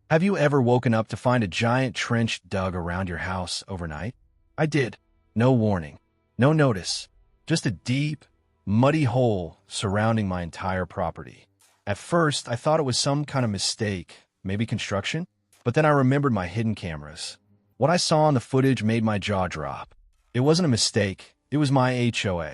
Have you ever woken up to find a giant trench dug around your house overnight? I did. No warning. No notice. Just a deep, muddy hole surrounding my entire property. At first, I thought it was some kind of mistake, maybe construction, but then I remembered my hidden cameras. What I saw in the footage made my jaw drop. It wasn't a mistake. It was my HOA.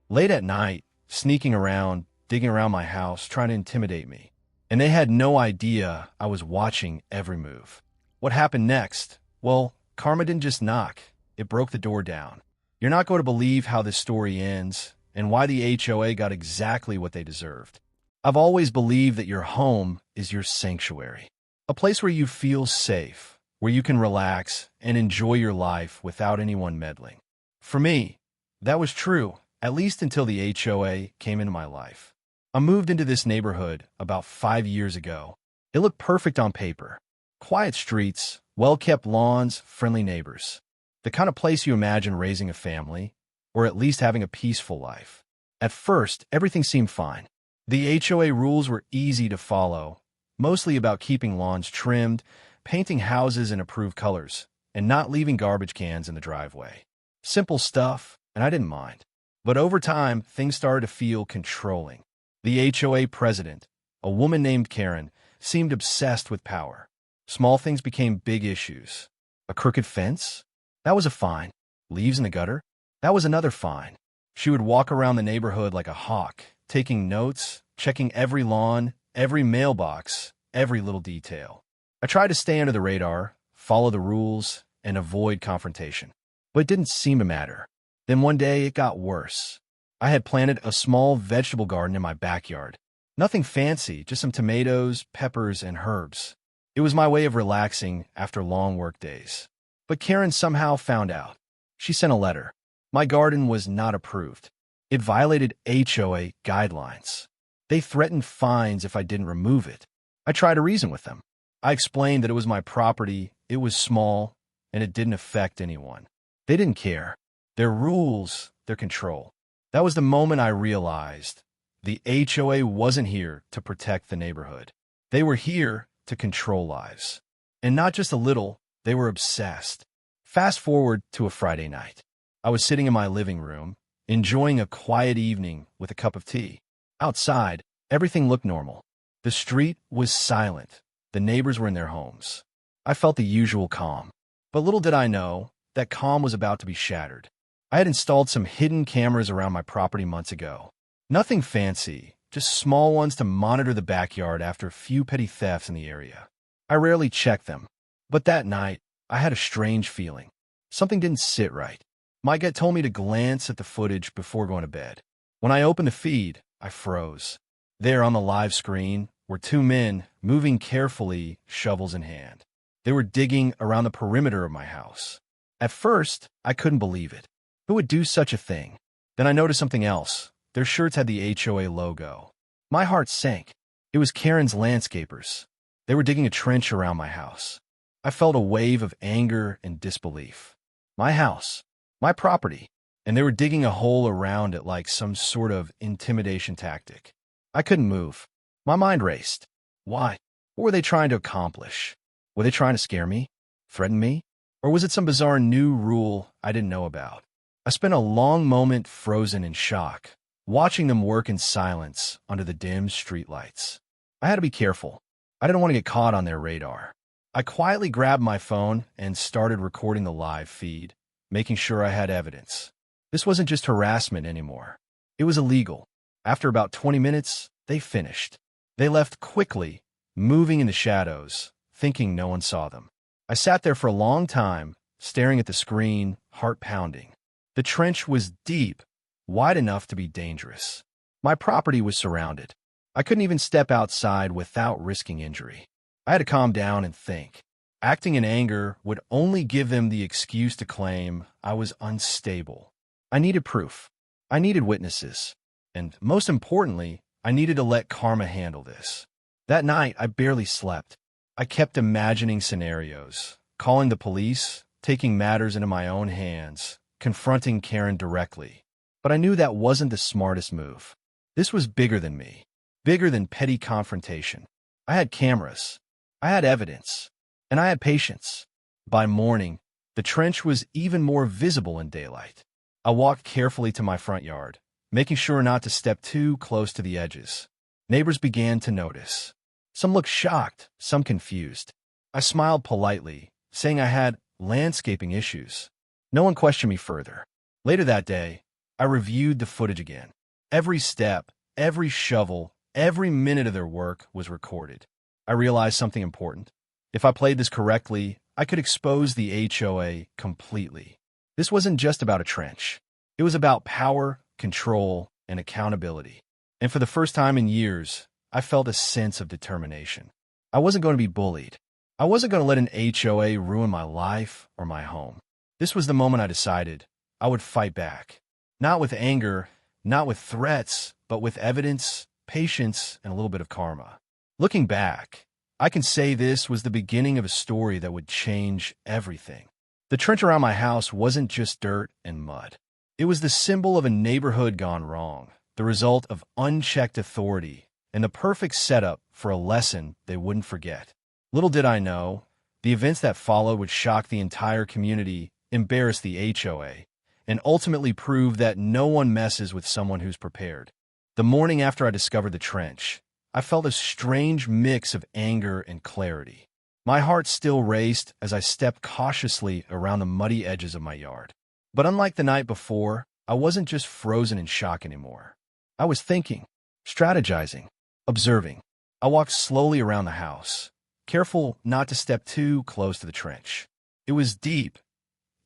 Late at night, sneaking around, digging around my house, trying to intimidate me. And they had no idea I was watching every move. What happened next? Well, karma didn't just knock. It broke the door down. You're not going to believe how this story ends and why the HOA got exactly what they deserved. I've always believed that your home is your sanctuary, a place where you feel safe, where you can relax and enjoy your life without anyone meddling. For me, that was true, at least until the HOA came into my life. I moved into this neighborhood about 5 years ago. It looked perfect on paper. Quiet streets, well-kept lawns, friendly neighbors. The kind of place you imagine raising a family, or at least having a peaceful life. At first, everything seemed fine. The HOA rules were easy to follow, mostly about keeping lawns trimmed, painting houses in approved colors, and not leaving garbage cans in the driveway. Simple stuff, and I didn't mind. But over time, things started to feel controlling. The HOA president, a woman named Karen, seemed obsessed with power. Small things became big issues. A crooked fence? That was a fine. Leaves in the gutter? That was another fine. She would walk around the neighborhood like a hawk, taking notes, checking every lawn, every mailbox, every little detail. I tried to stay under the radar, follow the rules, and avoid confrontation. But it didn't seem to matter. Then one day it got worse. I had planted a small vegetable garden in my backyard. Nothing fancy, just some tomatoes, peppers, and herbs. It was my way of relaxing after long work days. But Karen somehow found out. She sent a letter. My garden was not approved. It violated HOA guidelines. They threatened fines if I didn't remove it. I tried to reason with them. I explained that it was my property, it was small, and it didn't affect anyone. They didn't care. Their rules, their control. That was the moment I realized the HOA wasn't here to protect the neighborhood. They were here to control lives. And not just a little, they were obsessed. Fast forward to a Friday night. I was sitting in my living room, enjoying a quiet evening with a cup of tea. Outside, everything looked normal. The street was silent. The neighbors were in their homes. I felt the usual calm. But little did I know, that calm was about to be shattered. I had installed some hidden cameras around my property months ago. Nothing fancy, just small ones to monitor the backyard after a few petty thefts in the area. I rarely checked them. But that night, I had a strange feeling. Something didn't sit right. My gut told me to glance at the footage before going to bed. When I opened the feed, I froze. There on the live screen were two men moving carefully, shovels in hand. They were digging around the perimeter of my house. At first, I couldn't believe it. Who would do such a thing? Then I noticed something else. Their shirts had the HOA logo. My heart sank. It was Karen's landscapers. They were digging a trench around my house. I felt a wave of anger and disbelief. My house, my property, and they were digging a hole around it like some sort of intimidation tactic. I couldn't move. My mind raced. Why? What were they trying to accomplish? Were they trying to scare me? Threaten me? Or was it some bizarre new rule I didn't know about? I spent a long moment frozen in shock, watching them work in silence under the dim streetlights. I had to be careful. I didn't want to get caught on their radar. I quietly grabbed my phone and started recording the live feed, making sure I had evidence. This wasn't just harassment anymore. It was illegal. After about 20 minutes, they finished. They left quickly, moving in the shadows, thinking no one saw them. I sat there for a long time, staring at the screen, heart pounding. The trench was deep, wide enough to be dangerous. My property was surrounded. I couldn't even step outside without risking injury. I had to calm down and think. Acting in anger would only give them the excuse to claim I was unstable. I needed proof. I needed witnesses. And most importantly, I needed to let karma handle this. That night, I barely slept. I kept imagining scenarios, calling the police, taking matters into my own hands, confronting Karen directly. But I knew that wasn't the smartest move. This was bigger than me, bigger than petty confrontation. I had cameras. I had evidence, and I had patience. By morning, the trench was even more visible in daylight. I walked carefully to my front yard, making sure not to step too close to the edges. Neighbors began to notice. Some looked shocked, some confused. I smiled politely, saying I had landscaping issues. No one questioned me further. Later that day, I reviewed the footage again. Every step, every shovel, every minute of their work was recorded. I realized something important. If I played this correctly, I could expose the HOA completely. This wasn't just about a trench. It was about power, control, and accountability. And for the first time in years, I felt a sense of determination. I wasn't going to be bullied. I wasn't going to let an HOA ruin my life or my home. This was the moment I decided I would fight back. Not with anger, not with threats, but with evidence, patience, and a little bit of karma. Looking back, I can say this was the beginning of a story that would change everything. The trench around my house wasn't just dirt and mud. It was the symbol of a neighborhood gone wrong, the result of unchecked authority, and the perfect setup for a lesson they wouldn't forget. Little did I know, the events that followed would shock the entire community, embarrass the HOA, and ultimately prove that no one messes with someone who's prepared. The morning after I discovered the trench, I felt a strange mix of anger and clarity. My heart still raced as I stepped cautiously around the muddy edges of my yard. But unlike the night before, I wasn't just frozen in shock anymore. I was thinking, strategizing, observing. I walked slowly around the house, careful not to step too close to the trench. It was deep,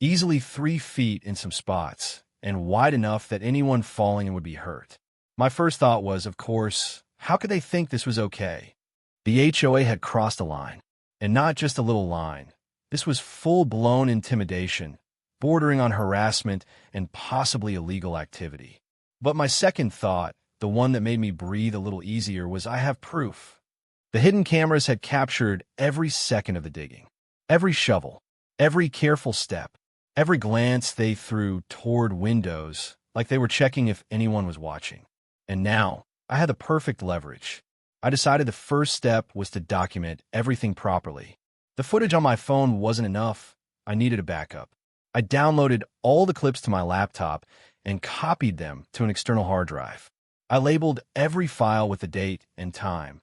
easily 3 feet in some spots, and wide enough that anyone falling in would be hurt. My first thought was, of course, how could they think this was okay? The HOA had crossed a line, and not just a little line. This was full-blown intimidation, bordering on harassment and possibly illegal activity. But my second thought, the one that made me breathe a little easier, was I have proof. The hidden cameras had captured every second of the digging, every shovel, every careful step, every glance they threw toward windows, like they were checking if anyone was watching. And now, I had the perfect leverage. I decided the first step was to document everything properly. The footage on my phone wasn't enough. I needed a backup. I downloaded all the clips to my laptop and copied them to an external hard drive. I labeled every file with the date and time,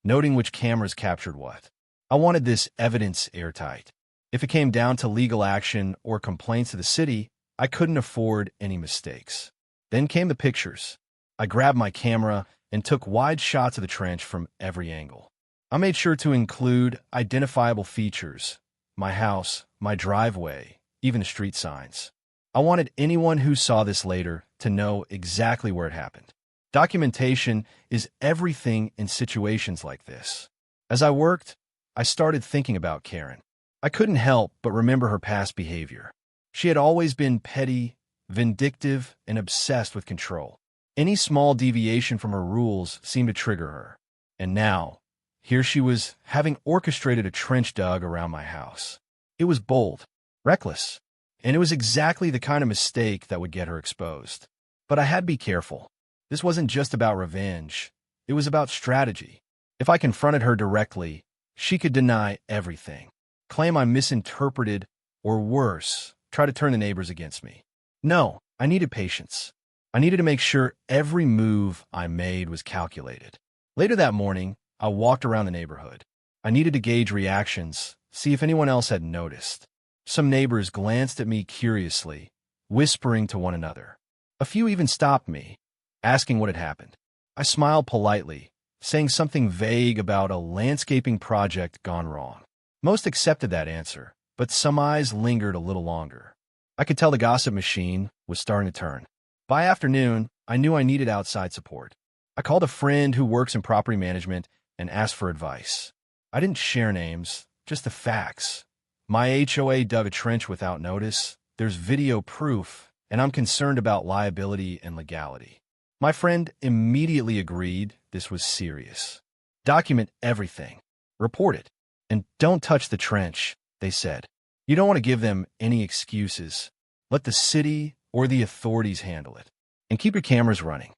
noting which cameras captured what. I wanted this evidence airtight. If it came down to legal action or complaints to the city, I couldn't afford any mistakes. Then came the pictures. I grabbed my camera and took wide shots of the trench from every angle. I made sure to include identifiable features, my house, my driveway, even street signs. I wanted anyone who saw this later to know exactly where it happened. Documentation is everything in situations like this. As I worked, I started thinking about Karen. I couldn't help but remember her past behavior. She had always been petty, vindictive, and obsessed with control. Any small deviation from her rules seemed to trigger her. And now, here she was, having orchestrated a trench dug around my house. It was bold, reckless, and it was exactly the kind of mistake that would get her exposed. But I had to be careful. This wasn't just about revenge. It was about strategy. If I confronted her directly, she could deny everything, claim I misinterpreted, or worse, try to turn the neighbors against me. No, I needed patience. I needed to make sure every move I made was calculated. Later that morning, I walked around the neighborhood. I needed to gauge reactions, see if anyone else had noticed. Some neighbors glanced at me curiously, whispering to one another. A few even stopped me, asking what had happened. I smiled politely, saying something vague about a landscaping project gone wrong. Most accepted that answer, but some eyes lingered a little longer. I could tell the gossip machine was starting to turn. By afternoon, I knew I needed outside support. I called a friend who works in property management and asked for advice. I didn't share names, just the facts. My HOA dug a trench without notice. There's video proof, and I'm concerned about liability and legality. My friend immediately agreed this was serious. Document everything. Report it. And don't touch the trench, they said. You don't want to give them any excuses. Let the city or the authorities handle it. And keep your cameras running.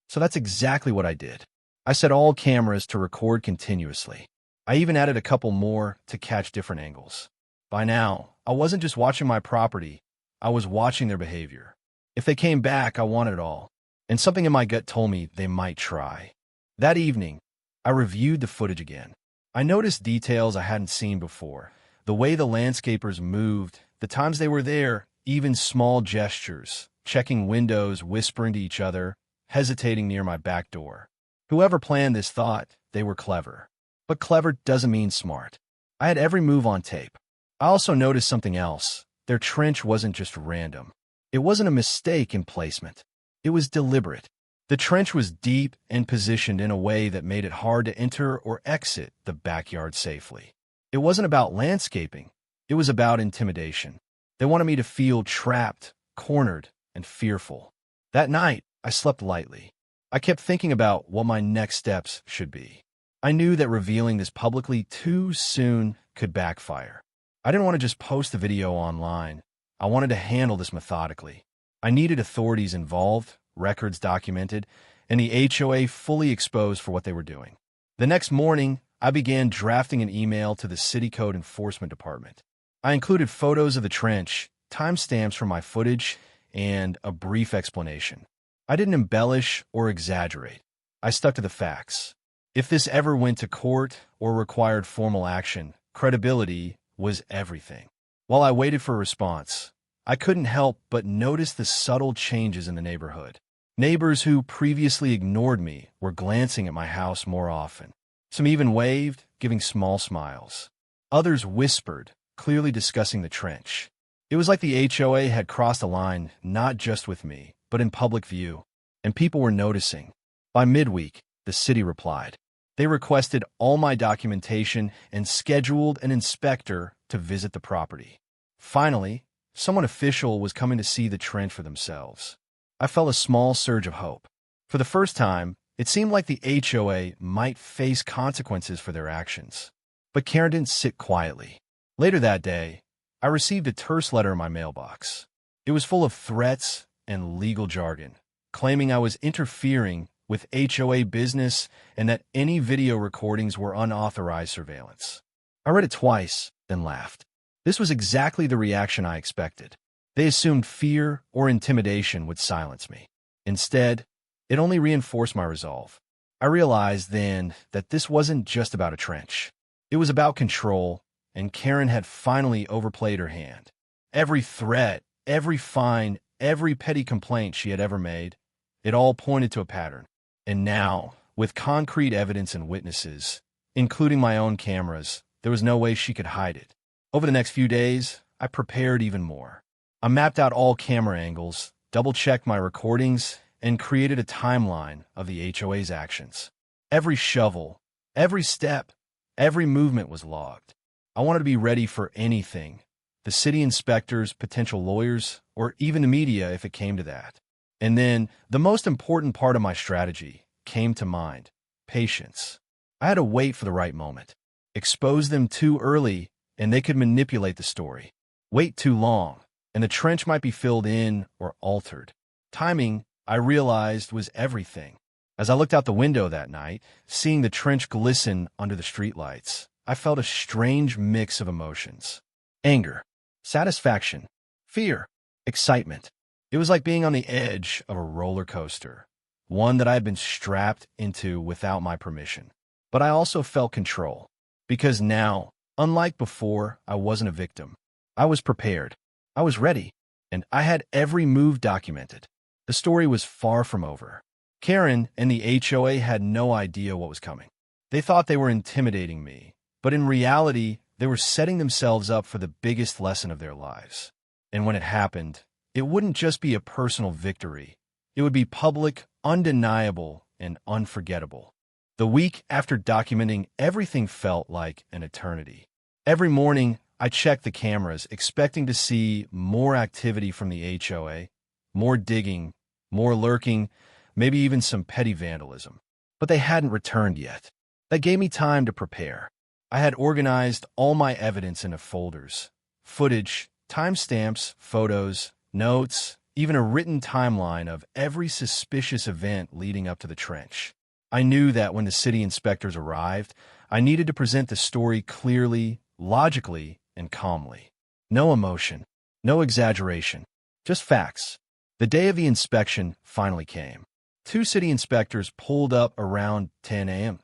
So that's exactly what I did. I set all cameras to record continuously. I even added a couple more to catch different angles. By now, I wasn't just watching my property, I was watching their behavior. If they came back, I wanted it all. And something in my gut told me they might try. That evening, I reviewed the footage again. I noticed details I hadn't seen before. The way the landscapers moved, the times they were there, even small gestures, checking windows, whispering to each other, hesitating near my back door. Whoever planned this thought they were clever. But clever doesn't mean smart. I had every move on tape. I also noticed something else. Their trench wasn't just random. It wasn't a mistake in placement. It was deliberate. The trench was deep and positioned in a way that made it hard to enter or exit the backyard safely. It wasn't about landscaping. It was about intimidation. They wanted me to feel trapped, cornered, and fearful. That night, I slept lightly. I kept thinking about what my next steps should be. I knew that revealing this publicly too soon could backfire. I didn't want to just post the video online. I wanted to handle this methodically. I needed authorities involved, records documented, and the HOA fully exposed for what they were doing. The next morning, I began drafting an email to the City Code Enforcement Department. I included photos of the trench, timestamps from my footage, and a brief explanation. I didn't embellish or exaggerate. I stuck to the facts. If this ever went to court or required formal action, credibility was everything. While I waited for a response, I couldn't help but notice the subtle changes in the neighborhood. Neighbors who previously ignored me were glancing at my house more often. Some even waved, giving small smiles. Others whispered, clearly discussing the trench. It was like the HOA had crossed a line not just with me, but in public view, and people were noticing. By midweek, the city replied. They requested all my documentation and scheduled an inspector to visit the property. Finally, someone official was coming to see the trench for themselves. I felt a small surge of hope. For the first time, it seemed like the HOA might face consequences for their actions. But Karen didn't sit quietly. Later that day, I received a terse letter in my mailbox. It was full of threats and legal jargon, claiming I was interfering with HOA business and that any video recordings were unauthorized surveillance. I read it twice, then laughed. This was exactly the reaction I expected. They assumed fear or intimidation would silence me. Instead, it only reinforced my resolve. I realized then that this wasn't just about a trench. It was about control, and Karen had finally overplayed her hand. Every threat, every fine, every petty complaint she had ever made, it all pointed to a pattern. And now, with concrete evidence and witnesses, including my own cameras, there was no way she could hide it. Over the next few days, I prepared even more. I mapped out all camera angles, double-checked my recordings, and created a timeline of the HOA's actions. Every shovel, every step, every movement was logged. I wanted to be ready for anything, the city inspectors, potential lawyers, or even the media if it came to that. And then, the most important part of my strategy came to mind: patience. I had to wait for the right moment. Expose them too early, and they could manipulate the story. Wait too long, and the trench might be filled in or altered. Timing, I realized, was everything. As I looked out the window that night, seeing the trench glisten under the streetlights, I felt a strange mix of emotions. Anger, satisfaction, fear, excitement. It was like being on the edge of a roller coaster, one that I had been strapped into without my permission. But I also felt control, because now, unlike before, I wasn't a victim. I was prepared. I was ready, and I had every move documented. The story was far from over. Karen and the HOA had no idea what was coming. They thought they were intimidating me, but in reality, they were setting themselves up for the biggest lesson of their lives. And when it happened, it wouldn't just be a personal victory. It would be public, undeniable, and unforgettable. The week after documenting everything felt like an eternity. Every morning, I checked the cameras, expecting to see more activity from the HOA, more digging, more lurking, maybe even some petty vandalism. But they hadn't returned yet. That gave me time to prepare. I had organized all my evidence into folders: footage, timestamps, photos, notes, even a written timeline of every suspicious event leading up to the trench. I knew that when the city inspectors arrived, I needed to present the story clearly, logically, and calmly. No emotion, no exaggeration, just facts. The day of the inspection finally came. Two city inspectors pulled up around 10 a.m.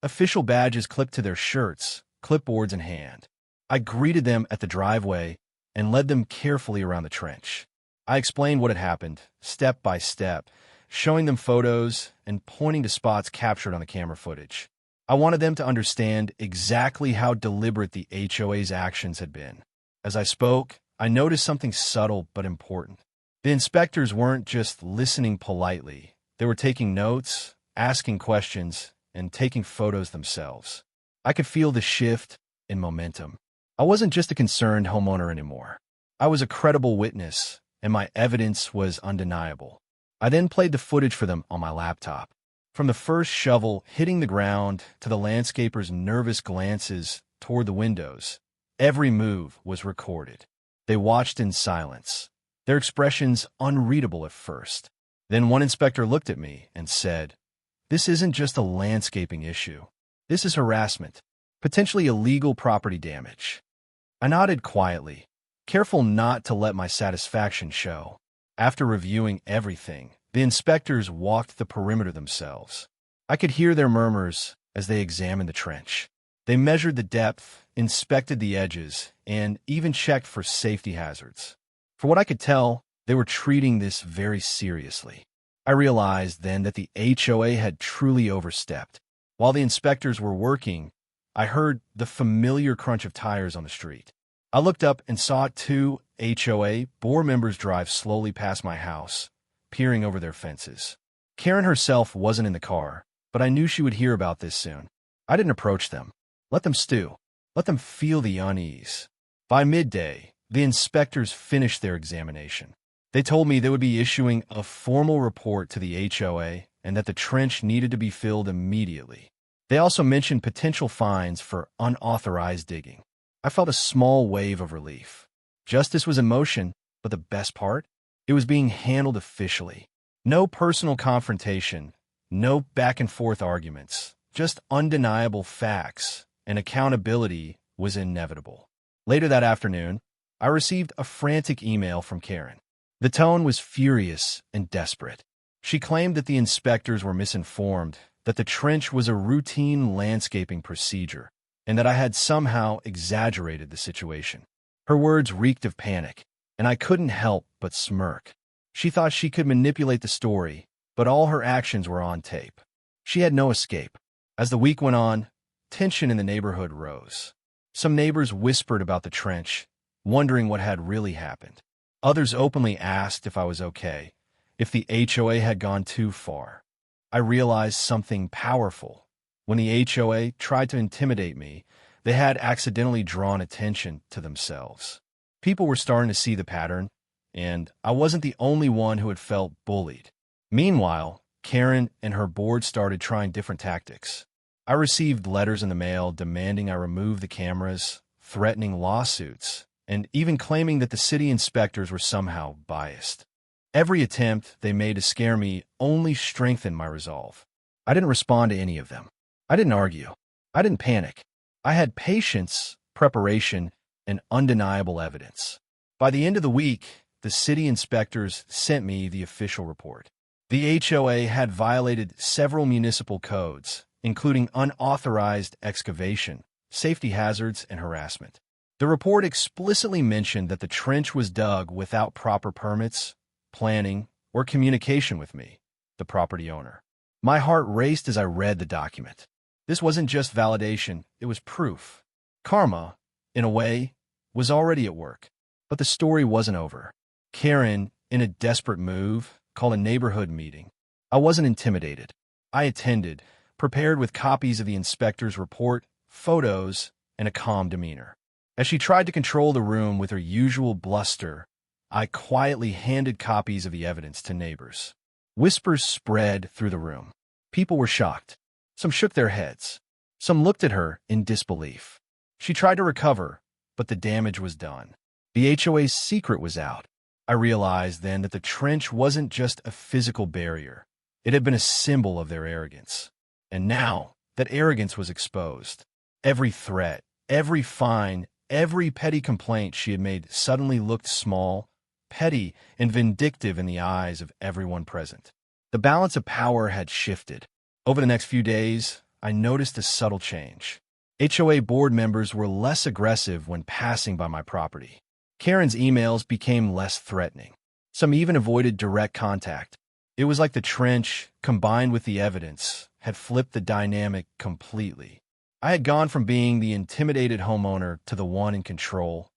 Official badges clipped to their shirts, clipboards in hand. I greeted them at the driveway and led them carefully around the trench. I explained what had happened, step by step, showing them photos and pointing to spots captured on the camera footage. I wanted them to understand exactly how deliberate the HOA's actions had been. As I spoke, I noticed something subtle but important. The inspectors weren't just listening politely. They were taking notes, asking questions, and taking photos themselves. I could feel the shift in momentum. I wasn't just a concerned homeowner anymore. I was a credible witness, and my evidence was undeniable. I then played the footage for them on my laptop. From the first shovel hitting the ground to the landscaper's nervous glances toward the windows, every move was recorded. They watched in silence, their expressions unreadable at first. Then one inspector looked at me and said, "This isn't just a landscaping issue. This is harassment, potentially illegal property damage." I nodded quietly, careful not to let my satisfaction show. After reviewing everything, the inspectors walked the perimeter themselves. I could hear their murmurs as they examined the trench. They measured the depth, inspected the edges, and even checked for safety hazards. For what I could tell, they were treating this very seriously. I realized then that the HOA had truly overstepped. While the inspectors were working, I heard the familiar crunch of tires on the street. I looked up and saw two HOA board members drive slowly past my house, peering over their fences. Karen herself wasn't in the car, but I knew she would hear about this soon. I didn't approach them. Let them stew. Let them feel the unease. By midday, the inspectors finished their examination. They told me they would be issuing a formal report to the HOA and that the trench needed to be filled immediately. They also mentioned potential fines for unauthorized digging. I felt a small wave of relief. Justice was in motion, but the best part? It was being handled officially. No personal confrontation, no back-and-forth arguments, just undeniable facts, and accountability was inevitable. Later that afternoon, I received a frantic email from Karen. The tone was furious and desperate. She claimed that the inspectors were misinformed, that the trench was a routine landscaping procedure, and that I had somehow exaggerated the situation. Her words reeked of panic, and I couldn't help but smirk. She thought she could manipulate the story, but all her actions were on tape. She had no escape. As the week went on, tension in the neighborhood rose. Some neighbors whispered about the trench, wondering what had really happened. Others openly asked if I was okay, if the HOA had gone too far. I realized something powerful. When the HOA tried to intimidate me, they had accidentally drawn attention to themselves. People were starting to see the pattern, and I wasn't the only one who had felt bullied. Meanwhile, Karen and her board started trying different tactics. I received letters in the mail demanding I remove the cameras, threatening lawsuits, and even claiming that the city inspectors were somehow biased. Every attempt they made to scare me only strengthened my resolve. I didn't respond to any of them. I didn't argue. I didn't panic. I had patience, preparation, and undeniable evidence. By the end of the week, the city inspectors sent me the official report. The HOA had violated several municipal codes, including unauthorized excavation, safety hazards, and harassment. The report explicitly mentioned that the trench was dug without proper permits, planning, or communication with me, the property owner. My heart raced as I read the document. This wasn't just validation, it was proof. Karma, in a way, was already at work. But the story wasn't over. Karen, in a desperate move, called a neighborhood meeting. I wasn't intimidated. I attended, prepared with copies of the inspector's report, photos, and a calm demeanor. As she tried to control the room with her usual bluster, I quietly handed copies of the evidence to neighbors. Whispers spread through the room. People were shocked. Some shook their heads. Some looked at her in disbelief. She tried to recover, but the damage was done. The HOA's secret was out. I realized then that the trench wasn't just a physical barrier. It had been a symbol of their arrogance. And now, that arrogance was exposed. Every threat, every fine, every petty complaint she had made suddenly looked small, petty, and vindictive in the eyes of everyone present. The balance of power had shifted. Over the next few days, I noticed a subtle change. HOA board members were less aggressive when passing by my property. Karen's emails became less threatening. Some even avoided direct contact. It was like the trench, combined with the evidence, had flipped the dynamic completely. I had gone from being the intimidated homeowner to the one in control,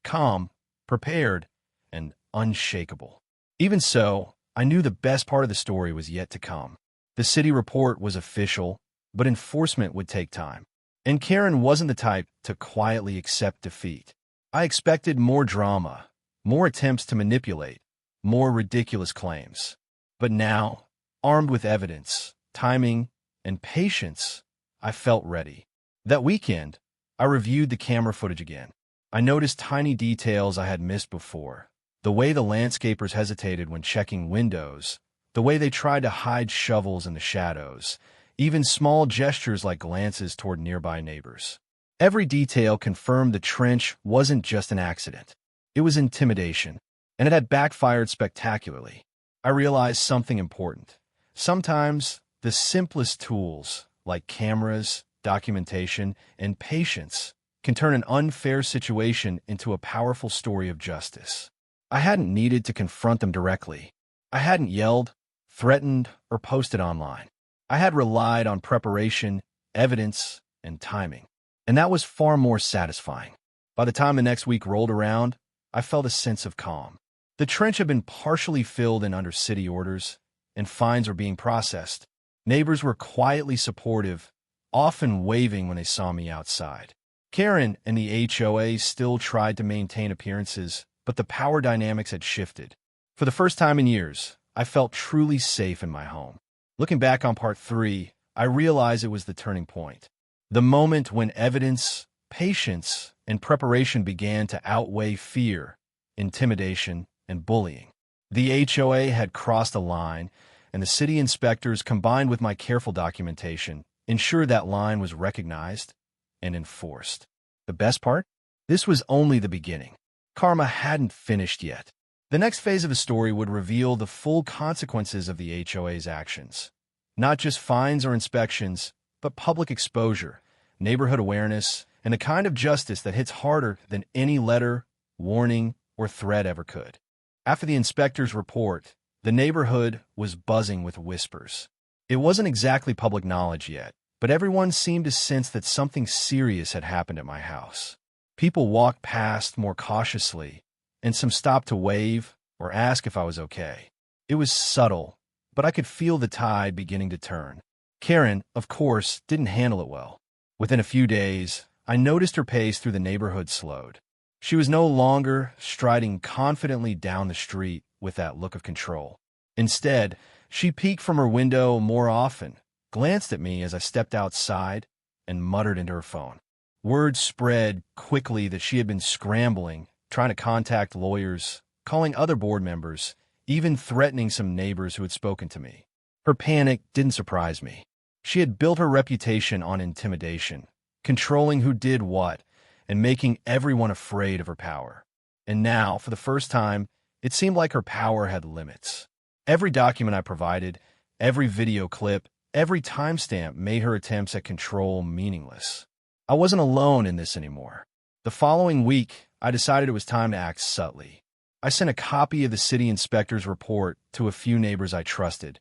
calm, prepared, and unshakable. Even so, I knew the best part of the story was yet to come. The city report was official, but enforcement would take time. And Karen wasn't the type to quietly accept defeat. I expected more drama, more attempts to manipulate, more ridiculous claims. But now, armed with evidence, timing, and patience, I felt ready. That weekend, I reviewed the camera footage again. I noticed tiny details I had missed before. The way the landscapers hesitated when checking windows, the way they tried to hide shovels in the shadows, even small gestures like glances toward nearby neighbors. Every detail confirmed the trench wasn't just an accident. It was intimidation, and it had backfired spectacularly. I realized something important. Sometimes, the simplest tools, like cameras, documentation, and patience, can turn an unfair situation into a powerful story of justice. I hadn't needed to confront them directly. I hadn't yelled, threatened, or posted online. I had relied on preparation, evidence, and timing. And that was far more satisfying. By the time the next week rolled around, I felt a sense of calm. The trench had been partially filled in under city orders, and fines were being processed. Neighbors were quietly supportive, often waving when they saw me outside. Karen and the HOA still tried to maintain appearances, but the power dynamics had shifted. For the first time in years, I felt truly safe in my home. Looking back on part 3, I realized it was the turning point. The moment when evidence, patience, and preparation began to outweigh fear, intimidation, and bullying. The HOA had crossed a line, and the city inspectors, combined with my careful documentation, ensured that line was recognized and enforced. The best part? This was only the beginning. Karma hadn't finished yet. The next phase of the story would reveal the full consequences of the HOA's actions. Not just fines or inspections, but public exposure, neighborhood awareness, and a kind of justice that hits harder than any letter, warning, or threat ever could. After the inspector's report, the neighborhood was buzzing with whispers. It wasn't exactly public knowledge yet, but everyone seemed to sense that something serious had happened at my house. People walked past more cautiously, and some stopped to wave or ask if I was okay. It was subtle, but I could feel the tide beginning to turn. Karen, of course, didn't handle it well. Within a few days, I noticed her pace through the neighborhood slowed. She was no longer striding confidently down the street with that look of control. Instead, she peeked from her window more often, glanced at me as I stepped outside, and muttered into her phone. Word spread quickly that she had been scrambling, trying to contact lawyers, calling other board members, even threatening some neighbors who had spoken to me. Her panic didn't surprise me. She had built her reputation on intimidation, controlling who did what, and making everyone afraid of her power. And now, for the first time, it seemed like her power had limits. Every document I provided, every video clip, every timestamp made her attempts at control meaningless. I wasn't alone in this anymore. The following week, I decided it was time to act subtly. I sent a copy of the city inspector's report to a few neighbors I trusted,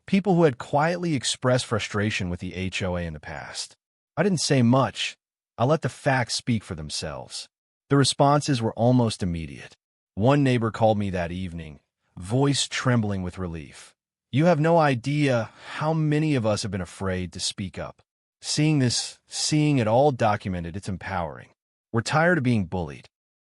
people who had quietly expressed frustration with the HOA in the past. I didn't say much. I let the facts speak for themselves. The responses were almost immediate. One neighbor called me that evening, voice trembling with relief. "You have no idea how many of us have been afraid to speak up. Seeing it all documented, it's empowering. We're tired of being bullied."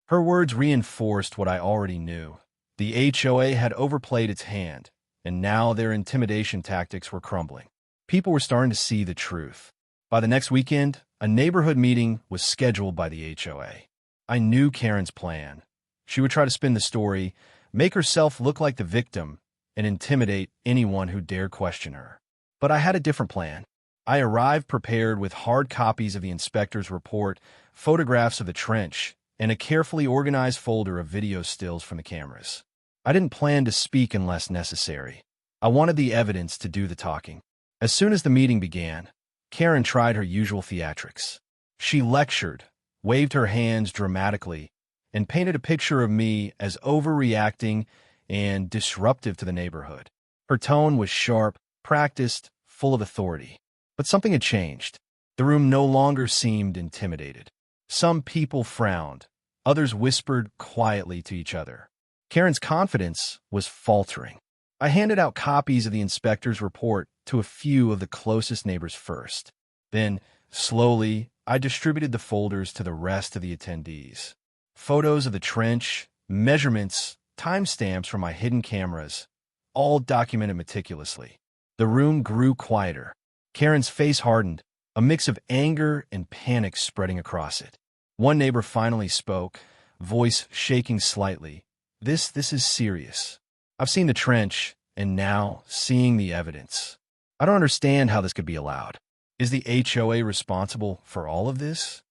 Her words reinforced what I already knew. The HOA had overplayed its hand, and now their intimidation tactics were crumbling. People were starting to see the truth. By the next weekend, a neighborhood meeting was scheduled by the HOA. I knew Karen's plan. She would try to spin the story, make herself look like the victim, and intimidate anyone who dared question her. But I had a different plan. I arrived prepared with hard copies of the inspector's report, photographs of the trench, and a carefully organized folder of video stills from the cameras. I didn't plan to speak unless necessary. I wanted the evidence to do the talking. As soon as the meeting began, Karen tried her usual theatrics. She lectured, waved her hands dramatically, and painted a picture of me as overreacting and disruptive to the neighborhood. Her tone was sharp, practiced, full of authority. But something had changed. The room no longer seemed intimidated. Some people frowned. Others whispered quietly to each other. Karen's confidence was faltering. I handed out copies of the inspector's report to a few of the closest neighbors first. Then, slowly, I distributed the folders to the rest of the attendees. Photos of the trench, measurements, timestamps from my hidden cameras, all documented meticulously. The room grew quieter. Karen's face hardened, a mix of anger and panic spreading across it. One neighbor finally spoke, voice shaking slightly. This is serious. I've seen the trench, and now seeing the evidence. I don't understand how this could be allowed. Is the HOA responsible for all of this?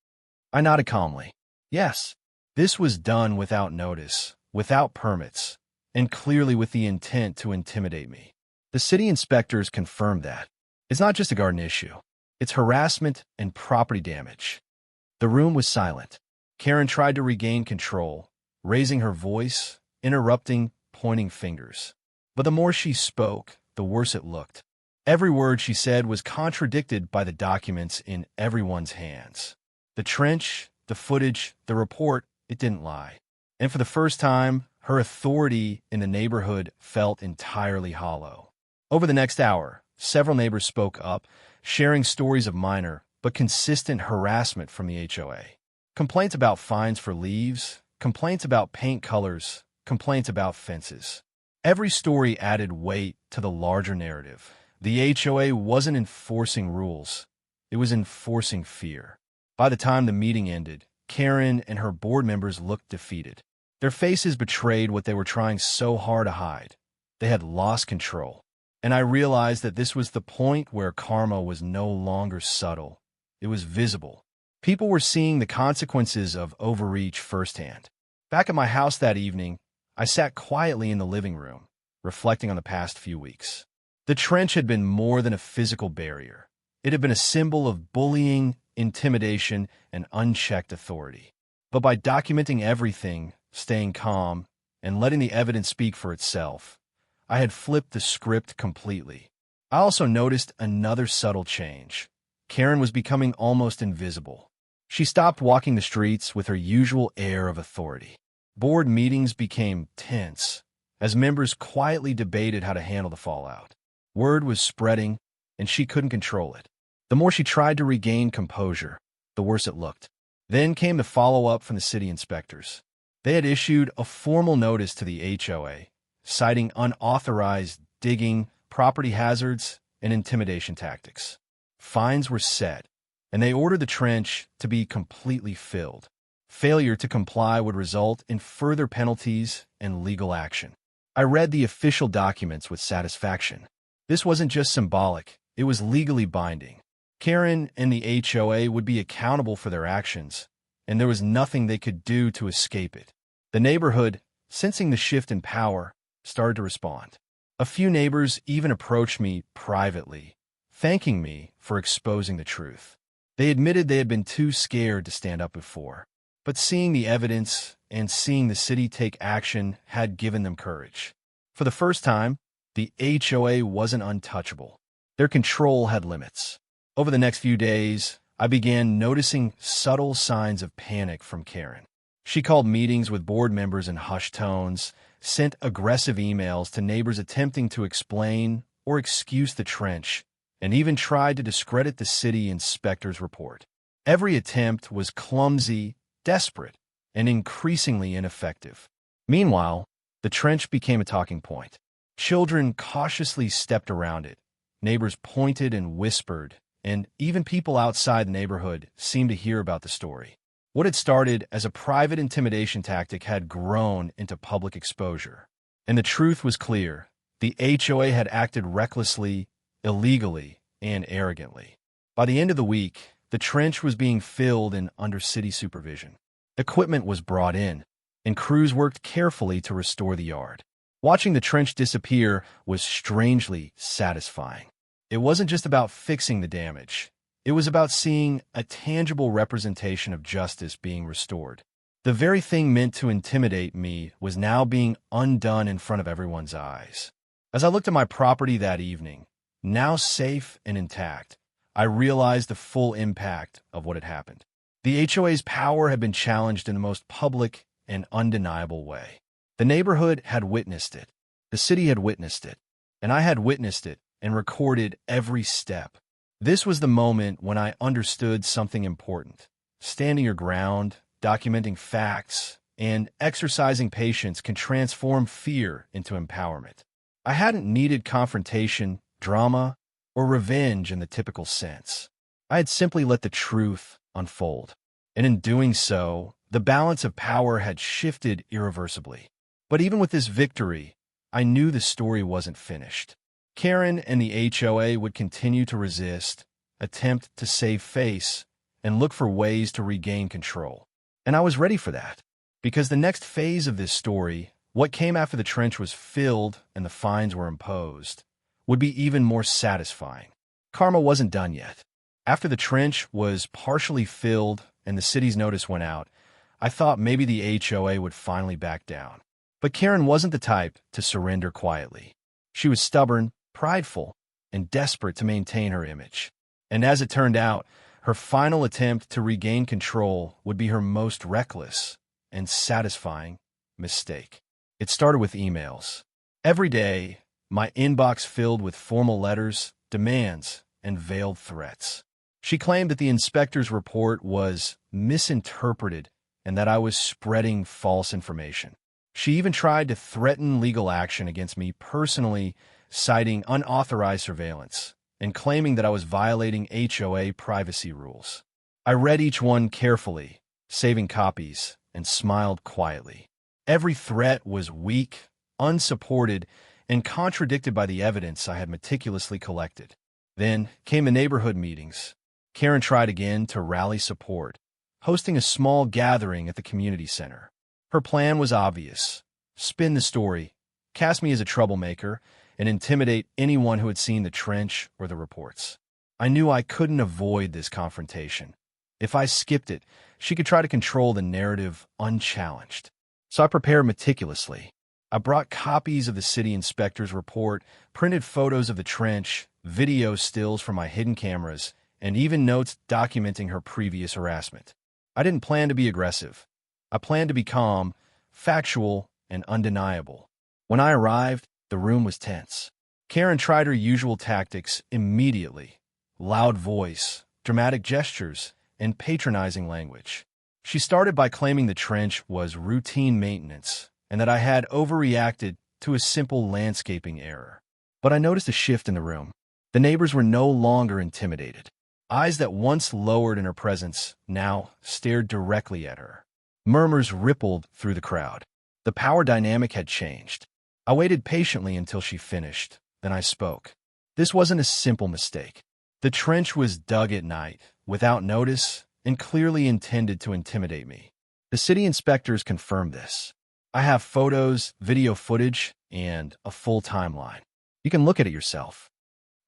I nodded calmly. Yes, this was done without notice, without permits, and clearly with the intent to intimidate me. The city inspectors confirmed that. It's not just a garden issue. It's harassment and property damage. The room was silent. Karen tried to regain control, raising her voice, interrupting, pointing fingers. But the more she spoke, the worse it looked. Every word she said was contradicted by the documents in everyone's hands. The trench, the footage, the report, it didn't lie. And for the first time, her authority in the neighborhood felt entirely hollow. Over the next hour, several neighbors spoke up, sharing stories of minor but consistent harassment from the HOA. Complaints about fines for leaves, complaints about paint colors, complaints about fences. Every story added weight to the larger narrative. The HOA wasn't enforcing rules. It was enforcing fear. By the time the meeting ended, Karen and her board members looked defeated. Their faces betrayed what they were trying so hard to hide. They had lost control. And I realized that this was the point where karma was no longer subtle. It was visible. People were seeing the consequences of overreach firsthand. Back at my house that evening, I sat quietly in the living room, reflecting on the past few weeks. The trench had been more than a physical barrier. It had been a symbol of bullying, intimidation, and unchecked authority. But by documenting everything, staying calm, and letting the evidence speak for itself, I had flipped the script completely. I also noticed another subtle change. Karen was becoming almost invisible. She stopped walking the streets with her usual air of authority. Board meetings became tense, as members quietly debated how to handle the fallout. Word was spreading, and she couldn't control it. The more she tried to regain composure, the worse it looked. Then came the follow-up from the city inspectors. They had issued a formal notice to the HOA, citing unauthorized digging, property hazards, and intimidation tactics. Fines were set, and they ordered the trench to be completely filled. Failure to comply would result in further penalties and legal action. I read the official documents with satisfaction. This wasn't just symbolic, it was legally binding. Karen and the HOA would be accountable for their actions, and there was nothing they could do to escape it. The neighborhood, sensing the shift in power, started to respond. A few neighbors even approached me privately, thanking me for exposing the truth. They admitted they had been too scared to stand up before, but seeing the evidence and seeing the city take action had given them courage. For the first time, the HOA wasn't untouchable. Their control had limits. Over the next few days, I began noticing subtle signs of panic from Karen. She called meetings with board members in hushed tones, sent aggressive emails to neighbors attempting to explain or excuse the trench, and even tried to discredit the city inspector's report. Every attempt was clumsy, desperate, and increasingly ineffective. Meanwhile, the trench became a talking point. Children cautiously stepped around it. Neighbors pointed and whispered, and even people outside the neighborhood seemed to hear about the story. What had started as a private intimidation tactic had grown into public exposure. And the truth was clear. The HOA had acted recklessly, illegally, and arrogantly. By the end of the week, the trench was being filled and under city supervision. Equipment was brought in, and crews worked carefully to restore the yard. Watching the trench disappear was strangely satisfying. It wasn't just about fixing the damage. It was about seeing a tangible representation of justice being restored. The very thing meant to intimidate me was now being undone in front of everyone's eyes. As I looked at my property that evening, now safe and intact, I realized the full impact of what had happened. The HOA's power had been challenged in the most public and undeniable way. The neighborhood had witnessed it. The city had witnessed it. And I had witnessed it and recorded every step. This was the moment when I understood something important. Standing your ground, documenting facts, and exercising patience can transform fear into empowerment. I hadn't needed confrontation, drama, or revenge in the typical sense. I had simply let the truth unfold. And in doing so, the balance of power had shifted irreversibly. But even with this victory, I knew the story wasn't finished. Karen and the HOA would continue to resist, attempt to save face, and look for ways to regain control. And I was ready for that, because the next phase of this story, what came after the trench was filled and the fines were imposed, would be even more satisfying. Karma wasn't done yet. After the trench was partially filled and the city's notice went out, I thought maybe the HOA would finally back down. But Karen wasn't the type to surrender quietly. She was stubborn, prideful, and desperate to maintain her image. And as it turned out, her final attempt to regain control would be her most reckless and satisfying mistake. It started with emails. Every day, my inbox filled with formal letters, demands, and veiled threats. She claimed that the inspector's report was misinterpreted and that I was spreading false information. She even tried to threaten legal action against me personally, citing unauthorized surveillance and claiming that I was violating HOA privacy rules. I read each one carefully, saving copies, and smiled quietly. Every threat was weak, unsupported, and contradicted by the evidence I had meticulously collected. Then came the neighborhood meetings. Karen tried again to rally support, hosting a small gathering at the community center. Her plan was obvious: spin the story, cast me as a troublemaker, and intimidate anyone who had seen the trench or the reports. I knew I couldn't avoid this confrontation. If I skipped it, she could try to control the narrative unchallenged. So I prepared meticulously. I brought copies of the city inspector's report, printed photos of the trench, video stills from my hidden cameras, and even notes documenting her previous harassment. I didn't plan to be aggressive. I planned to be calm, factual, and undeniable. When I arrived, the room was tense. Karen tried her usual tactics immediately: loud voice, dramatic gestures, and patronizing language. She started by claiming the trench was routine maintenance and that I had overreacted to a simple landscaping error. But I noticed a shift in the room. The neighbors were no longer intimidated. Eyes that once lowered in her presence now stared directly at her. Murmurs rippled through the crowd. The power dynamic had changed. I waited patiently until she finished. Then I spoke. This wasn't a simple mistake. The trench was dug at night, without notice, and clearly intended to intimidate me. The city inspectors confirmed this. I have photos, video footage, and a full timeline. You can look at it yourself.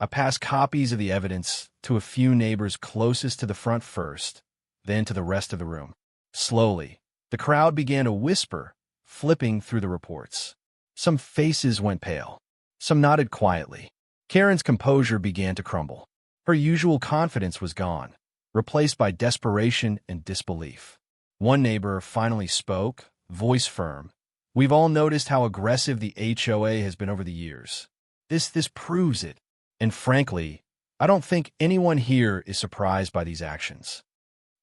I passed copies of the evidence to a few neighbors closest to the front first, then to the rest of the room. Slowly, the crowd began to whisper, flipping through the reports. Some faces went pale. Some nodded quietly. Karen's composure began to crumble. Her usual confidence was gone, replaced by desperation and disbelief. One neighbor finally spoke, voice firm. "We've all noticed how aggressive the HOA has been over the years. This proves it. And frankly, I don't think anyone here is surprised by these actions."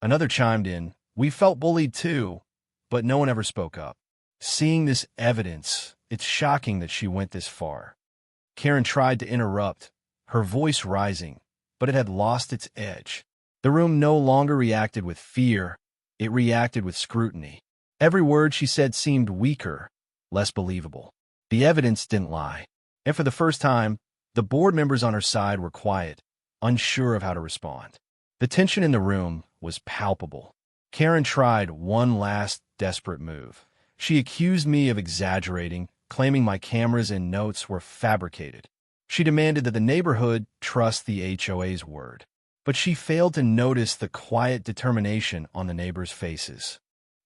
Another chimed in, "We felt bullied too," but no one ever spoke up. Seeing this evidence, it's shocking that she went this far. Karen tried to interrupt, her voice rising, but it had lost its edge. The room no longer reacted with fear, it reacted with scrutiny. Every word she said seemed weaker, less believable. The evidence didn't lie. And for the first time, the board members on her side were quiet, unsure of how to respond. The tension in the room was palpable. Karen tried one last desperate move. She accused me of exaggerating, claiming my cameras and notes were fabricated. She demanded that the neighborhood trust the HOA's word. But she failed to notice the quiet determination on the neighbors' faces.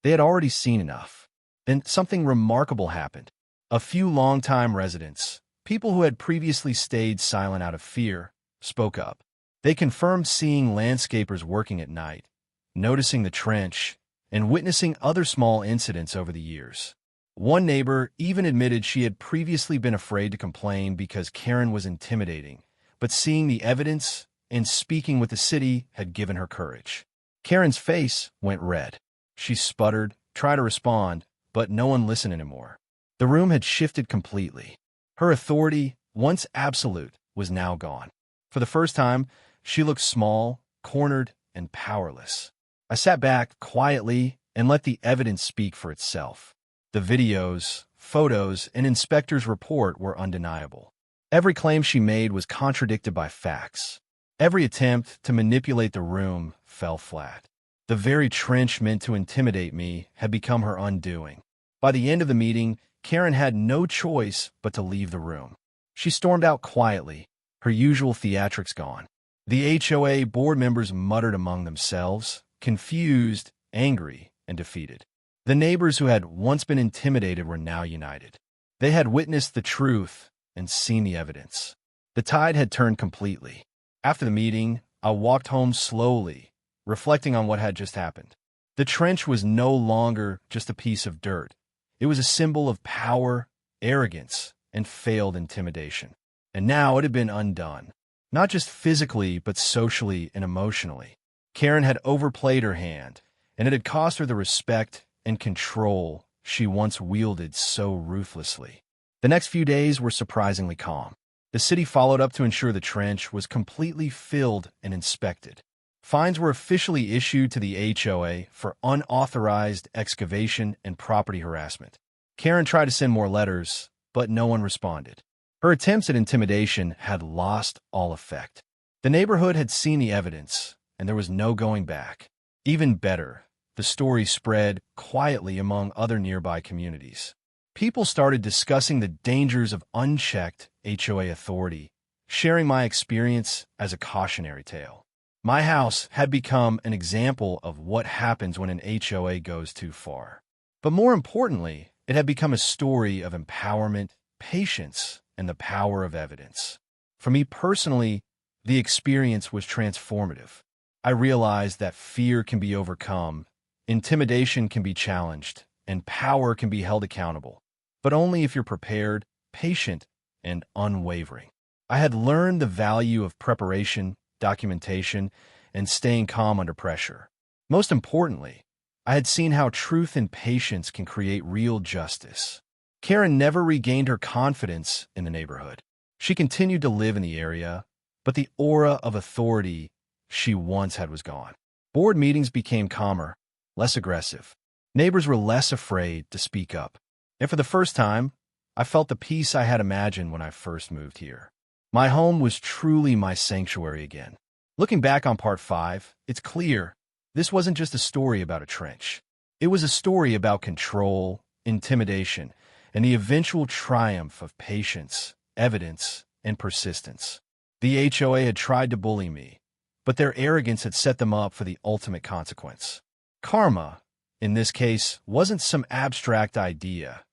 They had already seen enough. Then something remarkable happened. A few longtime residents, people who had previously stayed silent out of fear, spoke up. They confirmed seeing landscapers working at night, noticing the trench, and witnessing other small incidents over the years. One neighbor even admitted she had previously been afraid to complain because Karen was intimidating, but seeing the evidence and speaking with the city had given her courage. Karen's face went red. She sputtered, tried to respond, but no one listened anymore. The room had shifted completely. Her authority, once absolute, was now gone. For the first time, she looked small, cornered, and powerless. I sat back quietly and let the evidence speak for itself. The videos, photos, and inspector's report were undeniable. Every claim she made was contradicted by facts. Every attempt to manipulate the room fell flat. The very trench meant to intimidate me had become her undoing. By the end of the meeting, Karen had no choice but to leave the room. She stormed out quietly, her usual theatrics gone. The HOA board members muttered among themselves, confused, angry, and defeated. The neighbors who had once been intimidated were now united. They had witnessed the truth and seen the evidence. The tide had turned completely. After the meeting, I walked home slowly, reflecting on what had just happened. The trench was no longer just a piece of dirt. It was a symbol of power, arrogance, and failed intimidation. And now it had been undone. Not just physically, but socially and emotionally. Karen had overplayed her hand, and it had cost her the respect and control she once wielded so ruthlessly. The next few days were surprisingly calm. The city followed up to ensure the trench was completely filled and inspected. Fines were officially issued to the HOA for unauthorized excavation and property harassment. Karen tried to send more letters, but no one responded. Her attempts at intimidation had lost all effect. The neighborhood had seen the evidence, and there was no going back. Even better, the story spread quietly among other nearby communities. People started discussing the dangers of unchecked HOA authority, sharing my experience as a cautionary tale. My house had become an example of what happens when an HOA goes too far. But more importantly, it had become a story of empowerment, patience, and the power of evidence. For me personally, the experience was transformative. I realized that fear can be overcome, intimidation can be challenged, and power can be held accountable, but only if you're prepared, patient, and unwavering. I had learned the value of preparation, documentation, and staying calm under pressure. Most importantly, I had seen how truth and patience can create real justice. Karen never regained her confidence in the neighborhood. She continued to live in the area, but the aura of authority she once had was gone. Board meetings became calmer, less aggressive. Neighbors were less afraid to speak up. And for the first time, I felt the peace I had imagined when I first moved here. My home was truly my sanctuary again. Looking back on part 5, it's clear this wasn't just a story about a trench. It was a story about control, intimidation, and the eventual triumph of patience, evidence, and persistence. The HOA had tried to bully me, but their arrogance had set them up for the ultimate consequence. Karma, in this case, wasn't some abstract idea.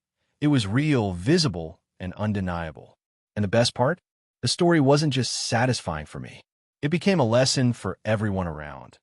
It was real, visible, and undeniable. And the best part? The story wasn't just satisfying for me. It became a lesson for everyone around.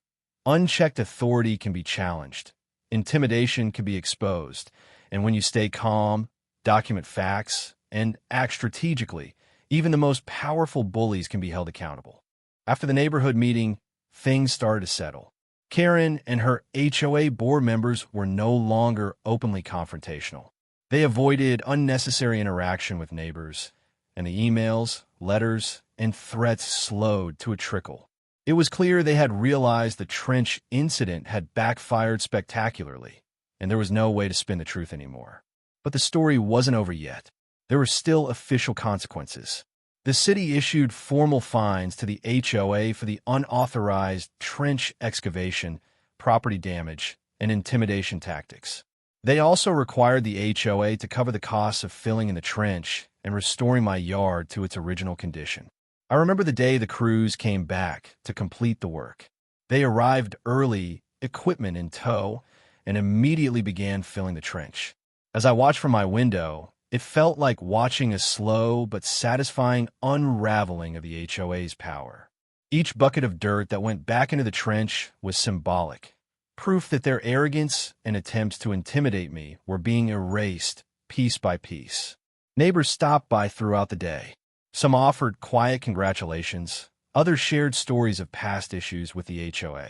Unchecked authority can be challenged. Intimidation can be exposed. And when you stay calm, document facts, and act strategically, even the most powerful bullies can be held accountable. After the neighborhood meeting, things started to settle. Karen and her HOA board members were no longer openly confrontational. They avoided unnecessary interaction with neighbors, and the emails, letters, and threats slowed to a trickle. It was clear they had realized the trench incident had backfired spectacularly, and there was no way to spin the truth anymore. But the story wasn't over yet. There were still official consequences. The city issued formal fines to the HOA for the unauthorized trench excavation, property damage, and intimidation tactics. They also required the HOA to cover the costs of filling in the trench and restoring my yard to its original condition. I remember the day the crews came back to complete the work. They arrived early, equipment in tow, and immediately began filling the trench. As I watched from my window, it felt like watching a slow but satisfying unraveling of the HOA's power. Each bucket of dirt that went back into the trench was symbolic, proof that their arrogance and attempts to intimidate me were being erased piece by piece. Neighbors stopped by throughout the day. Some offered quiet congratulations, others shared stories of past issues with the HOA.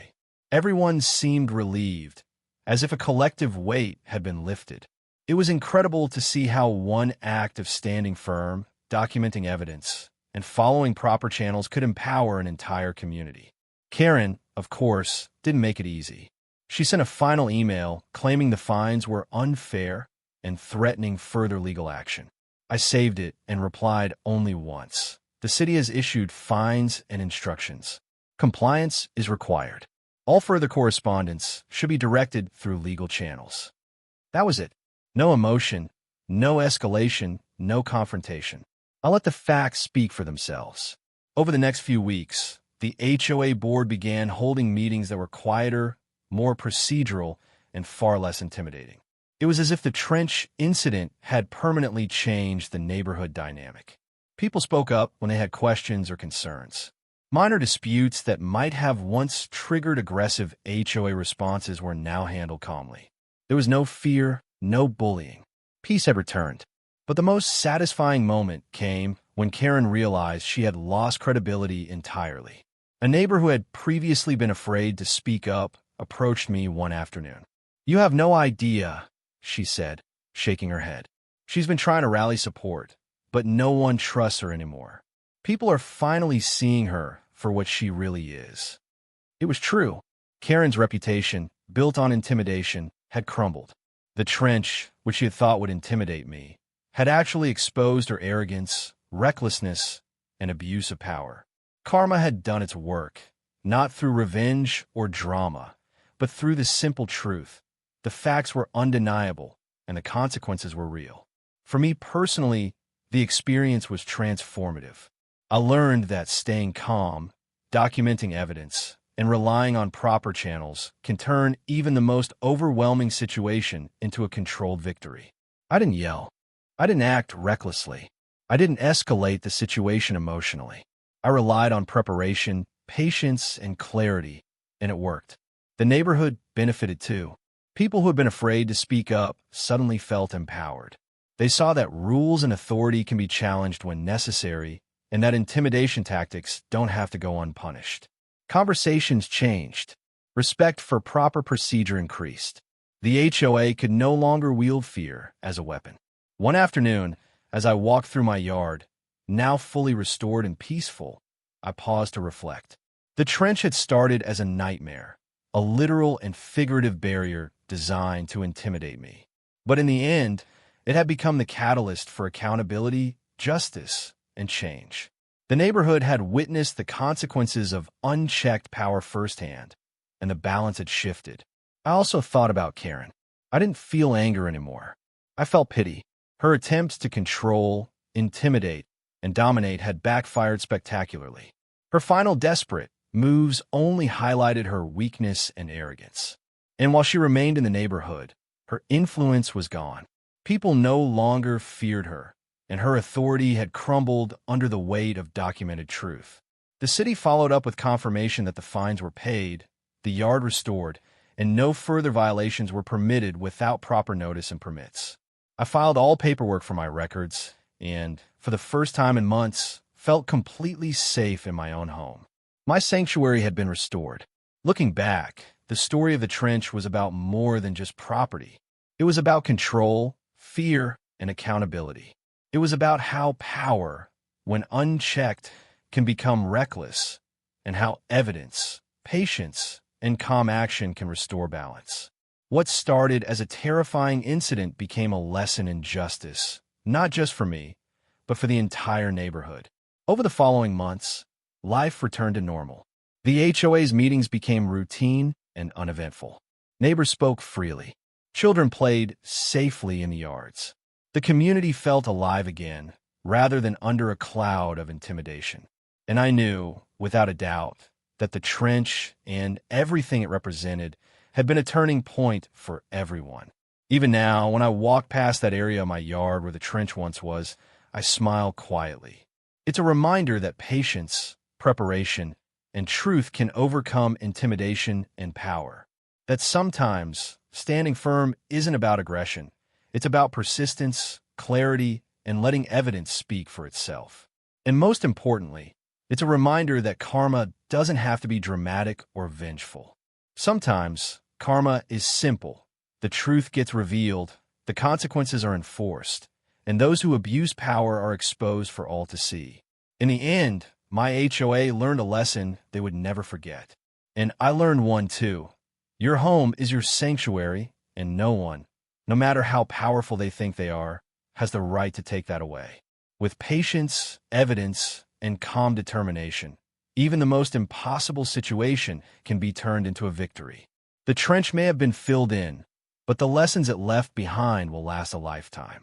Everyone seemed relieved, as if a collective weight had been lifted. It was incredible to see how one act of standing firm, documenting evidence, and following proper channels could empower an entire community. Karen, of course, didn't make it easy. She sent a final email claiming the fines were unfair and threatening further legal action. I saved it and replied only once. The city has issued fines and instructions. Compliance is required. All further correspondence should be directed through legal channels. That was it. No emotion, no escalation, no confrontation. I'll let the facts speak for themselves. Over the next few weeks, the HOA board began holding meetings that were quieter, more procedural, and far less intimidating. It was as if the trench incident had permanently changed the neighborhood dynamic. People spoke up when they had questions or concerns. Minor disputes that might have once triggered aggressive HOA responses were now handled calmly. There was no fear, no bullying. Peace had returned. But the most satisfying moment came when Karen realized she had lost credibility entirely. A neighbor who had previously been afraid to speak up approached me one afternoon. "You have no idea," she said, shaking her head. "She's been trying to rally support, but no one trusts her anymore. People are finally seeing her for what she really is." It was true. Karen's reputation, built on intimidation, had crumbled. The trench, which she had thought would intimidate me, had actually exposed her arrogance, recklessness, and abuse of power. Karma had done its work, not through revenge or drama, but through the simple truth. The facts were undeniable, and the consequences were real. For me personally, the experience was transformative. I learned that staying calm, documenting evidence, and relying on proper channels can turn even the most overwhelming situation into a controlled victory. I didn't yell. I didn't act recklessly. I didn't escalate the situation emotionally. I relied on preparation, patience, and clarity, and it worked. The neighborhood benefited too. People who had been afraid to speak up suddenly felt empowered. They saw that rules and authority can be challenged when necessary, and that intimidation tactics don't have to go unpunished. Conversations changed. Respect for proper procedure increased. The HOA could no longer wield fear as a weapon. One afternoon, as I walked through my yard, now fully restored and peaceful, I paused to reflect. The trench had started as a nightmare, a literal and figurative barrier designed to intimidate me. But in the end, it had become the catalyst for accountability, justice, and change. The neighborhood had witnessed the consequences of unchecked power firsthand, and the balance had shifted. I also thought about Karen. I didn't feel anger anymore. I felt pity. Her attempts to control, intimidate, and dominate had backfired spectacularly. Her final desperate moves only highlighted her weakness and arrogance. And while she remained in the neighborhood, her influence was gone. People no longer feared her, and her authority had crumbled under the weight of documented truth. The city followed up with confirmation that the fines were paid, the yard restored, and no further violations were permitted without proper notice and permits. I filed all paperwork for my records, and, for the first time in months, felt completely safe in my own home. My sanctuary had been restored. Looking back, the story of the trench was about more than just property. It was about control, fear, and accountability. It was about how power, when unchecked, can become reckless, and how evidence, patience, and calm action can restore balance. What started as a terrifying incident became a lesson in justice, not just for me, but for the entire neighborhood. Over the following months, life returned to normal. The HOA's meetings became routine and uneventful. Neighbors spoke freely. Children played safely in the yards. The community felt alive again, rather than under a cloud of intimidation. And I knew, without a doubt, that the trench and everything it represented had been a turning point for everyone. Even now, when I walk past that area of my yard where the trench once was, I smile quietly. It's a reminder that patience, preparation, and truth can overcome intimidation and power. That sometimes standing firm isn't about aggression. It's about persistence, clarity, and letting evidence speak for itself. And most importantly, it's a reminder that karma doesn't have to be dramatic or vengeful. Sometimes, karma is simple. The truth gets revealed, the consequences are enforced, and those who abuse power are exposed for all to see. In the end, my HOA learned a lesson they would never forget. And I learned one too. Your home is your sanctuary, and no one, no matter how powerful they think they are, has the right to take that away. With patience, evidence, and calm determination, even the most impossible situation can be turned into a victory. The trench may have been filled in, but the lessons it left behind will last a lifetime.